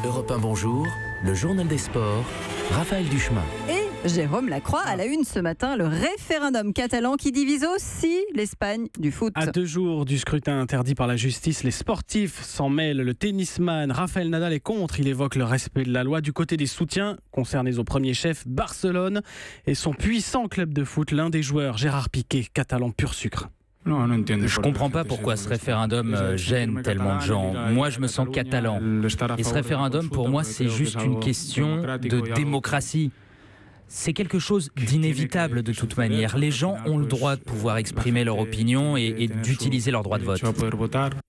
Europe 1 Bonjour, le journal des sports, Raphaël Duchemin. Et Jérôme Lacroix à la une ce matin, le référendum catalan qui divise aussi l'Espagne du foot. À 2 jours du scrutin interdit par la justice, les sportifs s'en mêlent. Le tennisman Rafael Nadal est contre. Il évoque le respect de la loi. Du côté des soutiens, concernés au premier chef, Barcelone et son puissant club de foot, l'un des joueurs, Gérard Piqué, catalan pur sucre. Je comprends pas pourquoi ce référendum gêne tellement de gens. Moi, je me sens catalan. Et ce référendum, pour moi, c'est juste une question de démocratie. C'est quelque chose d'inévitable de toute manière. Les gens ont le droit de pouvoir exprimer leur opinion et d'utiliser leur droit de vote.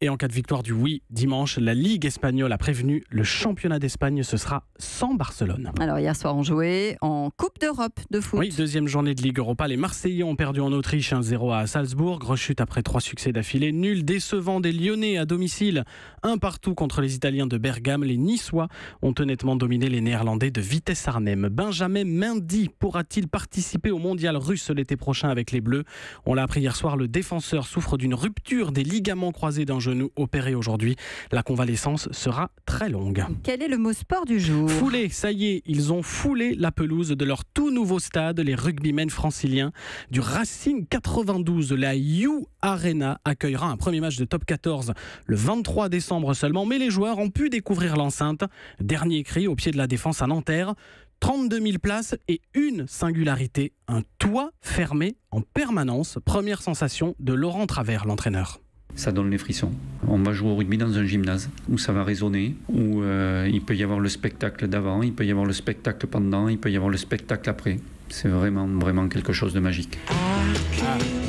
Et en cas de victoire du oui, dimanche, la Ligue espagnole a prévenu, le championnat d'Espagne, ce sera sans Barcelone. Alors hier soir, on jouait en Coupe d'Europe de foot. Oui, deuxième journée de Ligue Europa. Les Marseillais ont perdu en Autriche 1-0 à Salzbourg. Rechute après 3 succès d'affilée. Nul décevant des Lyonnais à domicile. 1 partout contre les Italiens de Bergame. Les Niçois ont honnêtement dominé les Néerlandais de Vitesse Arnhem. Benjamin Mendy pourra-t-il participer au mondial russe l'été prochain avec les Bleus? On l'a appris hier soir, le défenseur souffre d'une rupture des ligaments croisés d'un genou opéré aujourd'hui. La convalescence sera très longue. Quel est le mot sport du jour? Foulé, ça y est, ils ont foulé la pelouse de leur tout nouveau stade. Les rugbymen franciliens du Racing 92, la You Arena accueillera un premier match de top 14 le 23 décembre seulement. Mais les joueurs ont pu découvrir l'enceinte. Dernier cri au pied de la défense à Nanterre. 32 000 places et une singularité, un toit fermé en permanence. Première sensation de Laurent Travers, l'entraîneur. Ça donne les frissons. On va jouer au rugby dans un gymnase où ça va résonner, où il peut y avoir le spectacle d'avant, il peut y avoir le spectacle pendant, il peut y avoir le spectacle après. C'est vraiment quelque chose de magique.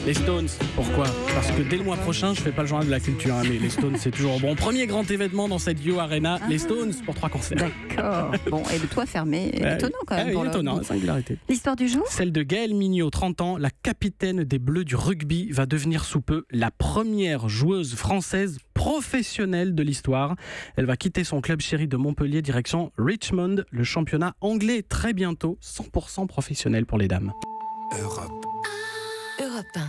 Les Stones, pourquoi? Parce que dès le mois prochain, je fais pas le journal de la culture, mais les Stones, c'est toujours bon. Premier grand événement dans cette You Arena, les Stones pour 3 concerts. D'accord. Bon, et le toit fermé, étonnant quand même. Étonnant, singularité. L'histoire du jour? Celle de Gaëlle Mignot, 30 ans, la capitaine des Bleus du rugby, va devenir sous peu la première joueuse française professionnelle de l'histoire. Elle va quitter son club chéri de Montpellier, direction Richmond, le championnat anglais très bientôt, 100% professionnel pour les dames. Europe 1.